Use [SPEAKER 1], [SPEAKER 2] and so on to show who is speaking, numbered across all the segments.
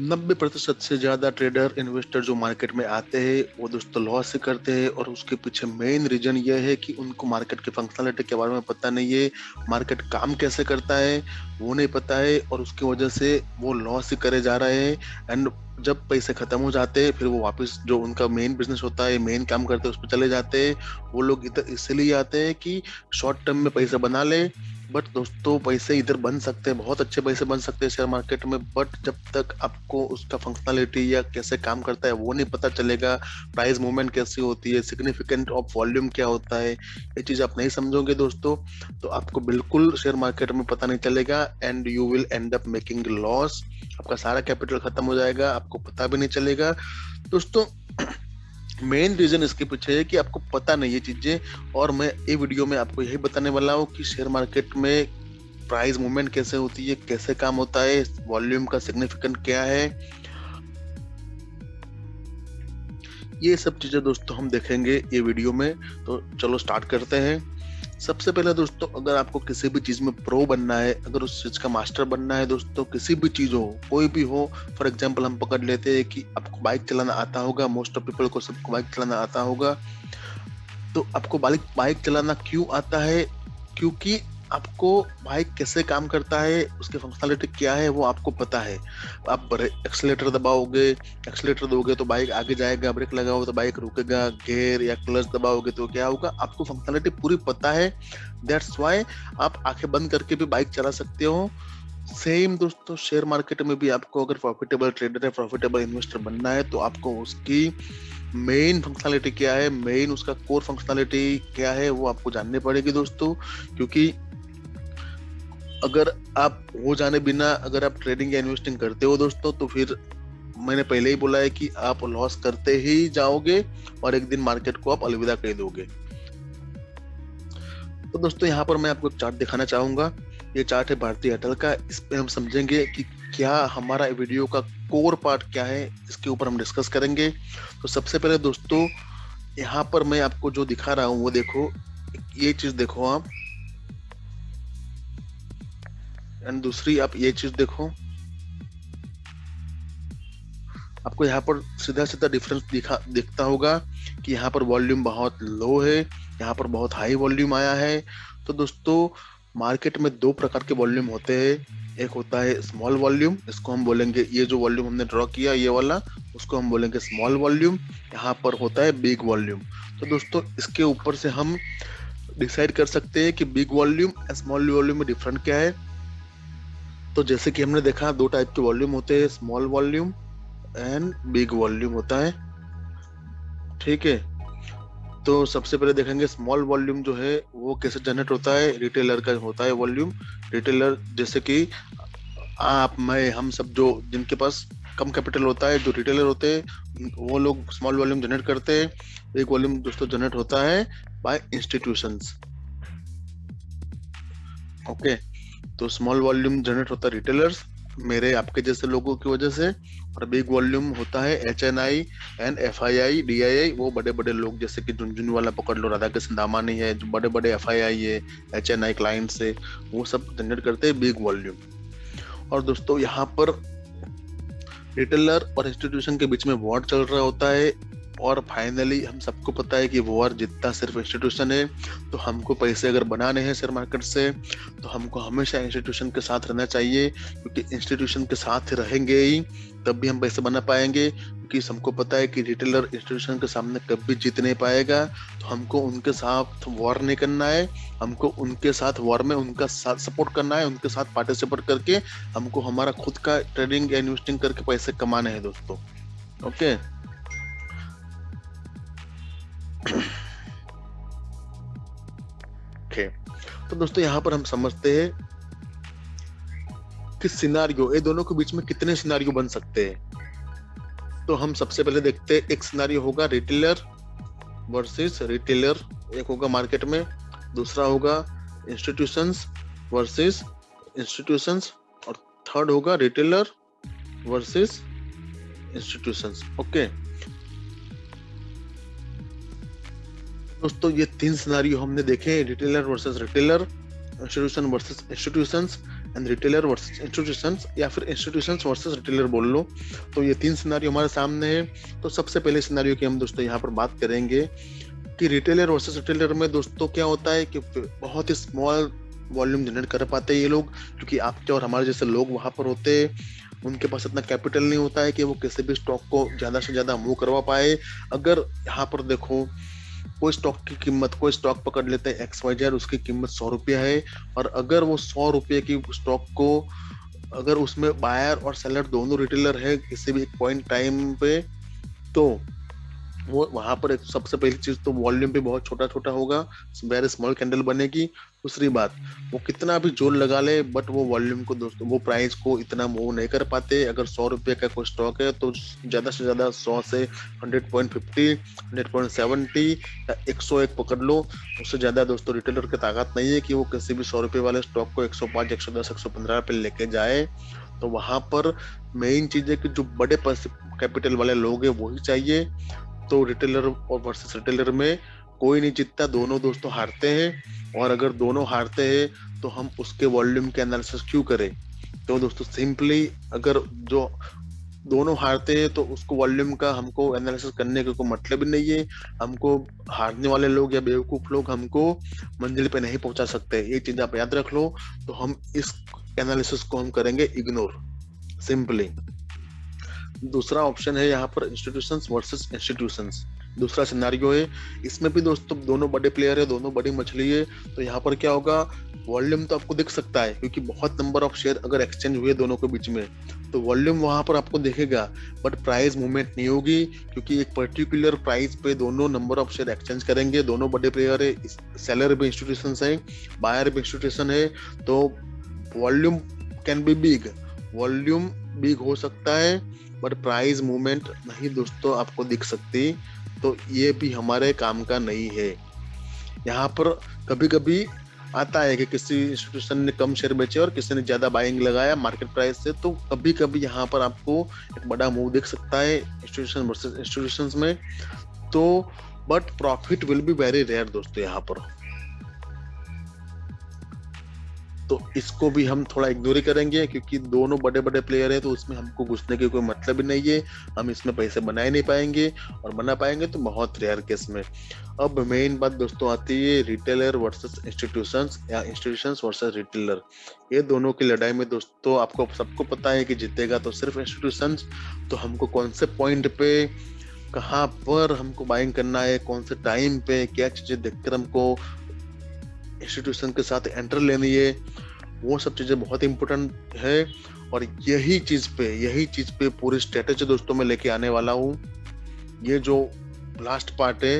[SPEAKER 1] 90% से ज्यादा trader investor जो मार्केट में आते हैं वो दोस्तों लॉस से करते हैं, और उसके पीछे मेन रीजन ये है कि उनको मार्केट के फंक्शनलिटी के बारे में पता नहीं है, मार्केट काम कैसे करता है वो नहीं पता है, और उसकी वजह से वो लॉस ही करे जा रहे हैं। एंड जब पैसे खत्म हो जाते हैं फिर वो वापस जो उनका मेन बिजनेस होता है, मेन काम करते हैं, उस पर चले जाते हैं। वो लोग इधर इसलिए आते हैं कि शॉर्ट टर्म में पैसे बना ले। बट दोस्तों पैसे इधर बन सकते हैं, बहुत अच्छे पैसे बन सकते हैं शेयर मार्केट में, बट जब तक आपको उसका फंक्शनलिटी या कैसे काम करता है वो नहीं पता चलेगा, प्राइस मूवमेंट कैसी होती है, सिग्निफिकेंट ऑफ वॉल्यूम क्या होता है, ये चीज आप नहीं समझोगे दोस्तों, तो आपको बिल्कुल शेयर मार्केट में पता नहीं चलेगा, and you will and up making loss. आपका सारा कैपिटल खत्म हो जाएगा, आपको पता भी नहीं चलेगा दोस्तों। मेन रीजन इसके पीछे है कि आपको पता नहीं है चीजें, और मैं ये वीडियो में आपको यही बताने वाला हूँ कि शेयर मार्केट में प्राइस मूवमेंट कैसे होती है, कैसे काम होता है, वॉल्यूम का सिग्निफिकेंट क्या है, ये सब चीजें दोस्तों हम देखेंगे ये वीडियो में। तो चलो स्टार्ट करते हैं। सबसे पहले दोस्तों, अगर आपको किसी भी चीज में प्रो बनना है, अगर उस चीज का मास्टर बनना है दोस्तों, किसी भी चीज हो, कोई भी हो, फॉर एग्जांपल हम पकड़ लेते हैं कि आपको बाइक चलाना आता होगा, मोस्ट ऑफ पीपल को सबको बाइक चलाना आता होगा। तो आपको बाइक बाइक चलाना क्यों आता है? क्योंकि आपको बाइक कैसे काम करता है, उसकी फंक्शनलिटी क्या है वो आपको पता है। आप एक्सीलेटर दबाओगे, एक्सीलेटर दोगे तो बाइक आगे जाएगा, ब्रेक लगाओगे तो बाइक रुकेगा, गियर या क्लच दबाओगे तो क्या होगा, आपको फंक्शनलिटी पूरी पता है। दैट्स व्हाई आप आंखें बंद करके भी बाइक चला सकते हो। सेम दोस्तों शेयर मार्केट में भी आपको अगर प्रॉफिटेबल ट्रेडर है, प्रॉफिटेबल इन्वेस्टर बनना है, तो आपको उसकी मेन फंक्शनलिटी क्या है, मेन उसका कोर फंक्शनलिटी क्या है वो आपको जाननी पड़ेगी दोस्तों। क्योंकि अगर आप वो जाने बिना अगर आप ट्रेडिंग या इन्वेस्टिंग करते हो दोस्तों, तो फिर मैंने पहले ही बोला है कि आप लॉस करते ही जाओगे और एक दिन मार्केट को आप अलविदा कह दोगे। तो दोस्तों यहाँ पर मैं आपको एक चार्ट दिखाना चाहूंगा। ये चार्ट है भारतीय एयरटेल का। इस पे हम समझेंगे कि क्या हमारा वीडियो का कोर पार्ट क्या है, इसके ऊपर हम डिस्कस करेंगे। तो सबसे पहले दोस्तों यहाँ पर मैं आपको जो दिखा रहा हूँ वो देखो, ये चीज देखो आप, एंड दूसरी आप ये चीज देखो। आपको यहाँ पर सीधा सीधा डिफरेंस दिखता होगा कि यहाँ पर वॉल्यूम बहुत लो है, यहाँ पर बहुत हाई वॉल्यूम आया है। तो दोस्तों मार्केट में दो प्रकार के वॉल्यूम होते हैं। एक होता है स्मॉल वॉल्यूम, इसको हम बोलेंगे, ये जो वॉल्यूम हमने ड्रॉ किया ये वाला, उसको हम बोलेंगे स्मॉल वॉल्यूम। यहाँ पर होता है बिग वॉल्यूम। तो दोस्तों इसके ऊपर से हम डिसाइड कर सकते हैं कि बिग वॉल्यूम और स्मॉल वॉल्यूम में डिफरेंट क्या है। तो जैसे कि हमने देखा दो टाइप के वॉल्यूम होते हैं, small volume and big volume होता है, ठीक है। तो सबसे पहले देखेंगे स्मॉल वॉल्यूम जो है वो कैसे जनरेट होता है। रिटेलर का होता है वॉल्यूम। रिटेलर जैसे कि आप, मैं, हम सब जो जिनके पास कम कैपिटल होता है, जो रिटेलर होते हैं, वो लोग स्मॉल वॉल्यूम जनरेट करते हैं। बिग वॉल्यूम दोस्तों जनरेट होता है बाय इंस्टीट्यूशंस। ओके, तो स्मॉल वॉल्यूम जनरेट होता है रिटेलर्स, मेरे आपके जैसे लोगों की वजह से, और बिग वॉल्यूम होता है HNI एंड FII DII, वो बड़े बड़े लोग जैसे कि झुनझुनवाला पकड़ लो, राधा कृष्ण दामानी है, जो बड़े बड़े FII है, HNI क्लाइंट्स है, वो सब जनरेट करते हैं बिग वॉल्यूम। और दोस्तों यहाँ पर रिटेलर और इंस्टीट्यूशन के बीच में वॉर चल रहा होता है, और फाइनली हम सबको पता है कि वॉर जीतता सिर्फ इंस्टीट्यूशन है। तो हमको पैसे अगर बनाने हैं शेयर मार्केट से, तो हमको हमेशा इंस्टीट्यूशन के साथ रहना चाहिए, क्योंकि इंस्टीट्यूशन के साथ रहेंगे ही तब भी हम पैसे बना पाएंगे। क्योंकि हमको पता है कि रिटेलर इंस्टीट्यूशन के सामने कभी जीत नहीं पाएगा। तो हमको उनके साथ वॉर नहीं करना है, हमको उनके साथ वॉर में उनका साथ सपोर्ट करना है, उनके साथ पार्टिसिपेट करके हमको हमारा खुद का ट्रेडिंग या इन्वेस्टिंग करके पैसे कमाने हैं दोस्तों। ओके, तो दोस्तों यहाँ पर हम समझते हैं कि सिनारियो, ये दोनों के बीच में कितने सिनारियो बन सकते हैं। तो हम सबसे पहले देखते हैं, एक सिनारियो होगा रिटेलर वर्सेस रिटेलर, एक होगा मार्केट में, दूसरा होगा इंस्टीट्यूशंस वर्सेस इंस्टीट्यूशंस, और थर्ड होगा रिटेलर वर्सेस इंस्टीट्यूशंस। ओके दोस्तों, ये तीन सिनारियो हमने देखे, retailer versus retailer, institution versus institutions, and retailer versus institutions, या फिर इंस्टीट्यूशंस वर्सेस रिटेलर बोल लो। तो ये 3 सिनेरियो हमारे सामने है। तो सबसे पहले सिनेरियो की हम दोस्तों यहाँ पर बात करेंगे कि रिटेलर वर्सेस रिटेलर में दोस्तों क्या होता है कि बहुत ही स्मॉल वॉल्यूम जनरेट कर पाते हैं ये लोग, क्योंकि आपके और हमारे जैसे लोग वहां पर होते हैं। उनके पास इतना कैपिटल नहीं होता है कि वो किसी भी स्टॉक को ज्यादा से ज्यादा मूव करवा पाए। अगर यहाँ पर देखो, कोई स्टॉक की कीमत, कोई स्टॉक पकड़ लेते हैं XYZ, उसकी कीमत 100 रुपया है, और अगर वो 100 रुपये की स्टॉक को, अगर उसमें बायर और सेलर दोनों रिटेलर है किसी भी एक पॉइंट टाइम पे, तो वो वहां पर एक सबसे पहली चीज तो वॉल्यूम भी बहुत छोटा छोटा होगा, वेरी स्मॉल कैंडल बनेगी। दूसरी बात, वो कितना भी जोर लगा ले बट वो वॉल्यूम को दोस्तों, वो प्राइस को इतना मूव नहीं कर पाते। अगर 100 रुपये का कोई स्टॉक है तो ज्यादा से ज्यादा 100 से 100.50, 100.70 या 101 पकड़ लो। उससे ज्यादा दोस्तों रिटेलर की ताकत नहीं है कि वो किसी भी 100 रुपये वाले स्टॉक को 105, 110, 115 पे लेके जाए। तो वहां पर मेन चीज है कि जो बड़े कैपिटल वाले लोग हैं वही चाहिए। तो रिटेलर और वर्सेस रिटेलर में कोई नहीं जीतता, दोनों दोस्तों हारते हैं। और अगर दोनों हारते हैं तो हम उसके वॉल्यूम के एनालिसिस क्यों करें? तो दोस्तों सिंपली, अगर जो दोनों हारते हैं तो उसको वॉल्यूम का हमको एनालिसिस करने का कोई मतलब ही नहीं है। हमको हारने वाले लोग या बेवकूफ लोग हमको मंजिल पे नहीं पहुंचा सकते, ये चीज आप याद रख लो। तो हम इस एनालिसिस को हम करेंगे इग्नोर, सिंपली। दूसरा ऑप्शन है यहाँ पर इंस्टीट्यूशंस वर्सेस इंस्टीट्यूशंस, दूसरा सिनेरियो है। इसमें भी दोस्तों दोनों बड़े प्लेयर है, दोनों बड़ी मछली है। तो यहाँ पर क्या होगा, वॉल्यूम तो आपको दिख सकता है क्योंकि बहुत नंबर ऑफ शेयर अगर एक्सचेंज हुए दोनों के बीच में, तो वॉल्यूम वहां पर आपको दिखेगा, बट प्राइस मूवमेंट नहीं होगी, क्योंकि एक पर्टिकुलर प्राइस पे दोनों नंबर ऑफ शेयर एक्सचेंज करेंगे। दोनों बड़े प्लेयर है, सेलर भी इंस्टीट्यूशन है, बायर भी इंस्टीट्यूशन है। तो volume can be big, volume big हो सकता है, बट प्राइस मूवमेंट नहीं दोस्तों आपको दिख सकती। तो ये भी हमारे काम का नहीं है। यहाँ पर कभी कभी आता है कि किसी इंस्टीट्यूशन ने कम शेयर बेचे और किसी ने ज्यादा बाइंग लगाया मार्केट प्राइस से, तो कभी कभी यहाँ पर आपको एक बड़ा मूव दिख सकता है इंस्टीट्यूशन वर्सेस इंस्टीट्यूशंस में। तो but profit will be very rare दोस्तों यहाँ पर। तो इसको भी हम थोड़ा इग्नोर ही करेंगे, क्योंकि दोनों बड़े बड़े प्लेयर है, तो उसमें हमको घुसने की कोई मतलब ही नहीं है। हम इसमें पैसे बना ही नहीं पाएंगे, और बना पाएंगे तो बहुत रेयर केस में। अब मेन बात दोस्तों आती है रिटेलर वर्सेस इंस्टीट्यूशंस या इंस्टीट्यूशंस वर्सेस रिटेलर। ये दोनों की लड़ाई में दोस्तों आपको सबको पता है कि जीतेगा तो सिर्फ इंस्टीट्यूशंस। तो हमको कौन से पॉइंट पे, कहाँ पर हमको बाइंग करना है, कौन से टाइम पे, क्या चीजें देखकर हमको इंस्टीट्यूशन के साथ एंटर लेनी है, वो सब चीजें बहुत इंपॉर्टेंट है। और यही चीज पे पूरी स्ट्रेटेजी दोस्तों मैं लेके आने वाला हूँ। ये जो लास्ट पार्ट है,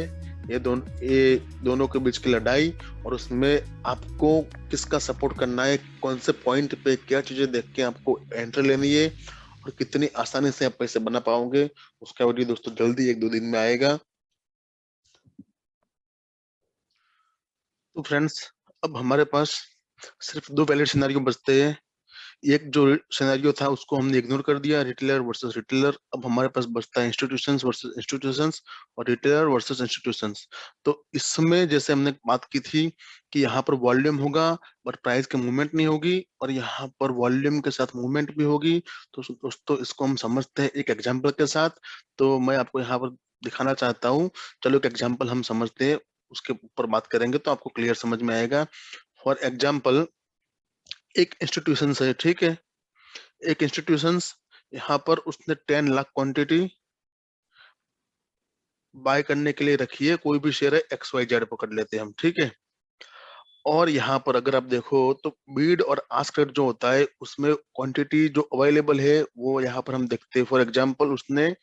[SPEAKER 1] ये दोनों के बीच की लड़ाई, और उसमें आपको किसका सपोर्ट करना है, कौन से पॉइंट पे क्या चीजें देख के आपको एंट्री लेनी है, और कितनी आसानी से आप पैसे बना पाओगे, उसका वीडियो दोस्तों जल्दी 1-2 दिन में आएगा। तो फ्रेंड्स, अब हमारे पास सिर्फ 2 वैलिड सिनेरियो बचते हैं। एक जो सिनेरियो था उसको हमने इग्नोर कर दिया, रिटेलर वर्सेस रिटेलर। अब हमारे पास बचता है इंस्टीट्यूशंस वर्सेस इंस्टीट्यूशंस और रिटेलर वर्सेस इंस्टीट्यूशंस। तो इसमें जैसे हमने बात की थी कि यहाँ पर वॉल्यूम होगा बट प्राइस की मूवमेंट नहीं होगी, और यहाँ पर वॉल्यूम के साथ मूवमेंट भी होगी। तो दोस्तों इसको हम समझते हैं एक एग्जाम्पल के साथ। तो मैं आपको यहाँ पर दिखाना चाहता हूँ। चलो एक एग्जाम्पल हम समझते हैं, उसके ऊपर बात करेंगे तो आपको क्लियर समझ में आएगा। फॉर एग्जाम्पल, एक इंस्टीट्यूशन है, ठीक है, एक इंस्टीट्यूशन, यहाँ पर उसने 10 लाख क्वांटिटी बाय करने के लिए रखी है। कोई भी शेयर है XYZ पकड़ लेते हैं हम, ठीक है। और यहाँ पर अगर आप देखो तो बीड और आस्क रेट जो होता है उसमें क्वांटिटी जो अवेलेबल है वो यहाँ पर हम देखते हैं। फॉर एग्जांपल उसने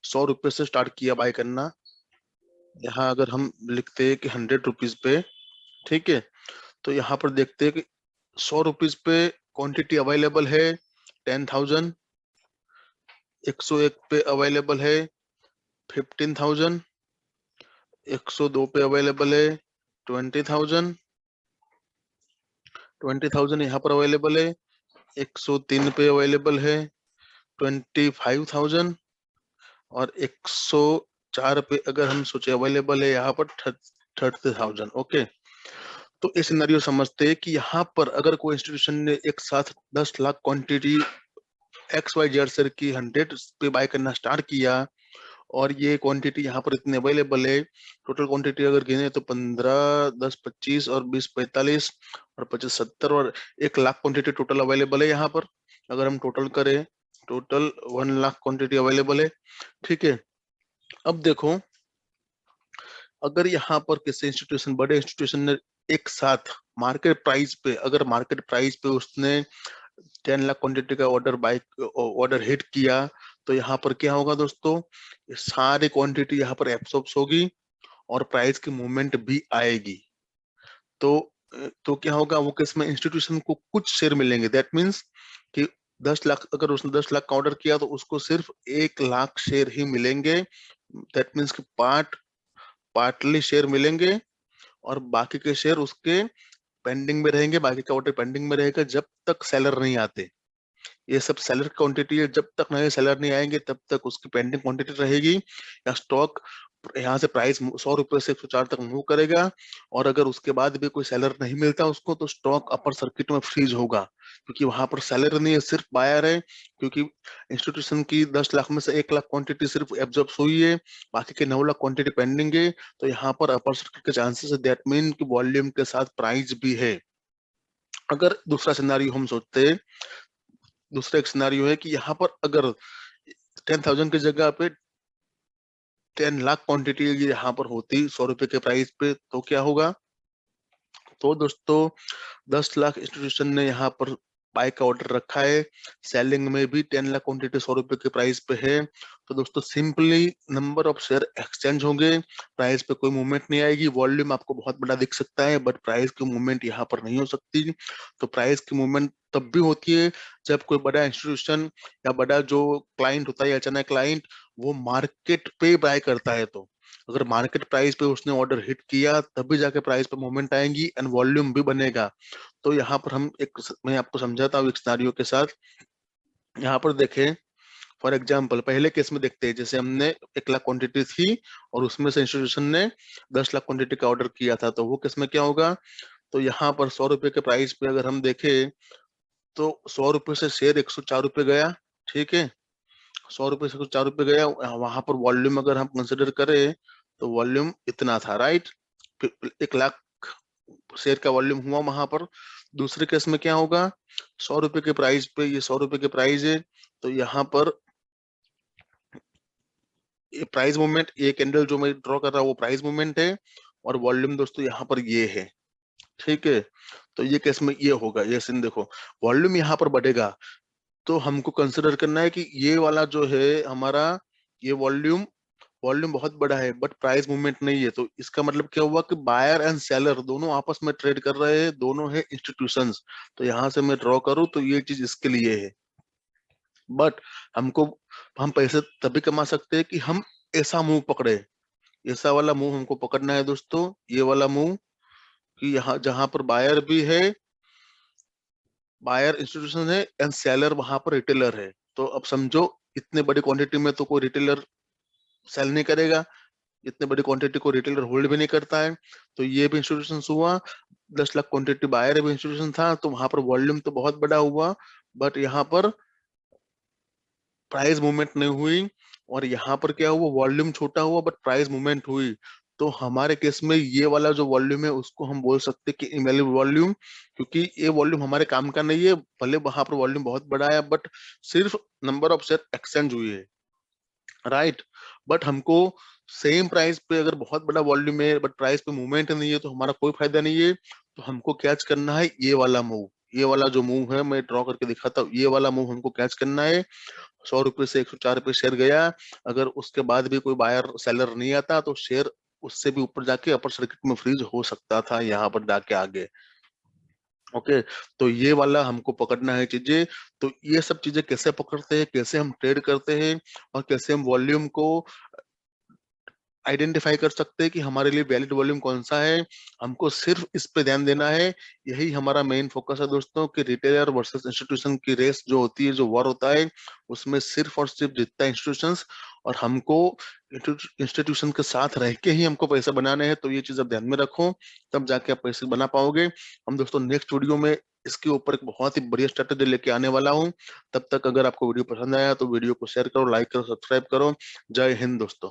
[SPEAKER 1] 100 रुपए से स्टार्ट किया बाय करना। यहाँ अगर हम लिखते हैं कि 100 रुपीज पे, ठीक है, तो यहाँ पर देखते हैं कि 100 रुपीज पे क्वांटिटी अवेलेबल है 10,000, 101 पे अवेलेबल है 15,000, 102 पे अवेलेबल है 20,000, 20,000 यहाँ पर अवेलेबल है, 103 पे अवेलेबल है 25,000, और 104 पे अगर हम सोचे अवेलेबल है यहाँ पर 30,000। ओके, तो ये सिनेरियो समझते हैं कि यहाँ पर अगर कोई इंस्टीट्यूशन ने एक साथ 10 lakh quantity X Y Z share की 100 पे बाय करना स्टार्ट किया, और ये क्वांटिटी यहाँ पर इतने अवेलेबल है। टोटल क्वांटिटी अगर गिने तो 15, 10, 25 और 20, 45 और 25, 70 और 1 लाख क्वांटिटी टोटल अवेलेबल है यहाँ पर। अगर हम टोटल करें, टोटल 1 लाख क्वांटिटी अवेलेबल है। ठीक है, अब देखो, अगर यहाँ पर किसी इंस्टीट्यूशन, बड़े इंस्टीट्यूशन ने एक साथ मार्केट प्राइस पे, अगर मार्केट प्राइस पे उसने 10 लाख क्वांटिटी का ऑर्डर हिट किया, तो यहाँ पर क्या होगा दोस्तों, ये सारी क्वांटिटी यहाँ पर एब्सॉर्ब होगी और प्राइस की मूवमेंट भी आएगी। तो क्या होगा, वो केस में इंस्टीट्यूशन को कुछ शेयर मिलेंगे। दैट मीन्स कि 10 लाख, अगर उसने 10 लाख का ऑर्डर किया तो उसको सिर्फ 1 लाख शेयर ही मिलेंगे। दैट मीन्स कि पार्टली शेयर मिलेंगे और बाकी के शेयर उसके पेंडिंग में रहेंगे, बाकी का ऑर्डर पेंडिंग में रहेगा जब तक सेलर नहीं आते। ये सब सेलर क्वांटिटी है, जब तक नए सेलर नहीं आएंगे तब तक उसकी पेंडिंग क्वांटिटी रहेगी। या स्टॉक यहाँ से प्राइस 100 रुपए से 104 तक मूव करेगा, और अगर उसके बाद भी कोई सेलर नहीं मिलता उसको, तो स्टॉक अपर सर्किट में फ्रीज होगा, क्योंकि वहां पर सेलर नहीं है, सिर्फ बायर है। क्योंकि इंस्टीट्यूशन की 10 लाख में से 1 लाख क्वांटिटी सिर्फ एब्जॉर्ब हुई है, बाकी के 9 लाख क्वांटिटी पेंडिंग है। तो यहाँ पर अपर सर्किट के चांसेस है, दैट मीन कि वॉल्यूम के साथ प्राइस भी है। अगर दूसरा सिनारियो हम सोचते हैं, दूसरा एक सिनारियो है कि यहाँ पर अगर 10,000 की जगह पे 10 लाख क्वांटिटी यहाँ पर होती 100 रुपए के प्राइस पे, तो क्या होगा। तो दोस्तों 10 लाख इंस्टीट्यूशन ने यहाँ पर बाय का ऑर्डर रखा है, सेलिंग में भी 10 लाख क्वांटिटी 100 रुपए के प्राइस पे है। तो दोस्तों simply number of share exchange होंगे, प्राइस पे कोई मूवमेंट नहीं आएगी। वॉल्यूम आपको बहुत बड़ा दिख सकता है, बट प्राइस की मूवमेंट यहाँ पर नहीं हो सकती। तो प्राइस की मूवमेंट तब भी होती है जब कोई बड़ा इंस्टीट्यूशन या बड़ा जो क्लाइंट होता है, अचानक क्लाइंट वो मार्केट पे बाय करता है। तो अगर मार्केट प्राइस पे उसने ऑर्डर हिट किया तभी जाके प्राइस पे मूवमेंट आएगी एंड वॉल्यूम भी बनेगा। तो यहाँ पर हम मैं आपको समझाता हूँ एक सिनारियो के साथ। यहाँ पर देखें, फॉर एग्जाम्पल पहले केस में देखते हैं, जैसे हमने 1 लाख क्वांटिटी थी और उसमें से इंस्टीट्यूशन ने 10 लाख क्वांटिटी का ऑर्डर किया था, तो वो केस में क्या होगा। तो यहाँ पर 100 रुपए के प्राइस पे अगर हम देखें, तो 100 रुपए से शेयर 104 रुपए गया। ठीक है, 100 रुपए से 104 रुपए गया। वहां पर वॉल्यूम अगर हम कंसिडर करें तो वॉल्यूम इतना था, राइट। 1 लाख शेयर का वॉल्यूम हुआ वहां पर। दूसरे केस में क्या होगा, 100 रुपए के प्राइस पे, ये 100 रुपए के प्राइस है, तो यहाँ पर ये प्राइस मूवमेंट, ये कैंडल जो मैं ड्रॉ कर रहा हूँ वो प्राइस मूवमेंट है, और वॉल्यूम दोस्तों यहाँ पर ये है। ठीक है, तो ये केस में ये होगा, ये सीन देखो, वॉल्यूम यहाँ पर बढ़ेगा। तो हमको कंसिडर करना है कि ये वाला जो है हमारा, ये वॉल्यूम वॉल्यूम बहुत बड़ा है बट प्राइस मूवमेंट नहीं है। तो इसका मतलब क्या हुआ कि बायर एंड सेलर दोनों आपस में ट्रेड कर रहे हैं, दोनों है इंस्टीट्यूशंस। तो यहाँ से मैं ड्रॉ करूँ तो ये चीज इसके लिए है। बट हमको, हम पैसे तभी कमा सकते हैं कि हम ऐसा मूव पकड़े। ऐसा वाला मूव हमको पकड़ना है दोस्तों, ये वाला मूव, कि यहाँ जहां पर बायर भी है, बायर इंस्टीट्यूशन है एंड सेलर वहां पर रिटेलर है। तो अब समझो, इतने बड़ी क्वांटिटी में तो कोई रिटेलर सेल नहीं करेगा, इतने बड़ी क्वांटिटी को रिटेलर होल्ड भी नहीं करता है। तो ये भी इंस्टीट्यूशन हुआ, 10 लाख क्वांटिटी बायर भी इंस्टीट्यूशन था, तो वहां पर वॉल्यूम तो बहुत बड़ा हुआ, बट यहाँ पर प्राइस मूवमेंट नहीं हुई। और यहाँ पर क्या हुआ, वॉल्यूम छोटा हुआ बट प्राइस मूवमेंट हुई। तो हमारे केस में ये वाला जो वॉल्यूम है उसको हम बोल सकते हैं कि इनवैलिड वॉल्यूम, क्योंकि ये वॉल्यूम हमारे काम का नहीं है। भले वहां पर वॉल्यूम बहुत बड़ा है बट सिर्फ नंबर ऑफ शेयर एक्सचेंज हुई है, राइट। बट हमको सेम प्राइस पे अगर बहुत बड़ा वॉल्यूम है बट प्राइस पे मूवमेंट नहीं है तो हमारा कोई फायदा नहीं है। तो हमको कैच करना है ये वाला मूव, ये वाला जो मूव है मैं ड्रॉ करके दिखाता हूँ, ये वाला मूव हमको कैच करना है। 100 रुपए से 104 रुपए शेयर गया, अगर उसके बाद भी कोई बायर सेलर नहीं आता तो शेयर उससे भी ऊपर जाके अपर सर्किट में फ्रीज हो सकता था यहाँ पर जाके आगे। ओके, तो ये वाला हमको पकड़ना है चीजें। तो ये सब चीजें कैसे पकड़ते हैं, कैसे हम ट्रेड करते हैं, और कैसे हम वॉल्यूम को आइडेंटिफाई कर सकते हैं कि हमारे लिए वैलिड वॉल्यूम कौन सा है, हमको सिर्फ इस पे ध्यान देना है। यही हमारा मेन फोकस है दोस्तों कि रिटेलर वर्सेस इंस्टीट्यूशन की रेस जो होती है, जो वॉर होता है, उसमें सिर्फ और सिर्फ जीतता है इंस्टीट्यूशंस, और हमको इंस्टीट्यूशन के साथ रह के ही हमको पैसे बनाने हैं। तो ये चीज आप ध्यान में रखो, तब जाके आप पैसे बना पाओगे। हम दोस्तों नेक्स्ट वीडियो में इसके ऊपर एक बहुत ही बढ़िया स्ट्रेटेजी लेके आने वाला हूँ। तब तक अगर आपको वीडियो पसंद आया तो वीडियो को शेयर करो, लाइक करो, सब्सक्राइब करो। जय हिंद दोस्तों।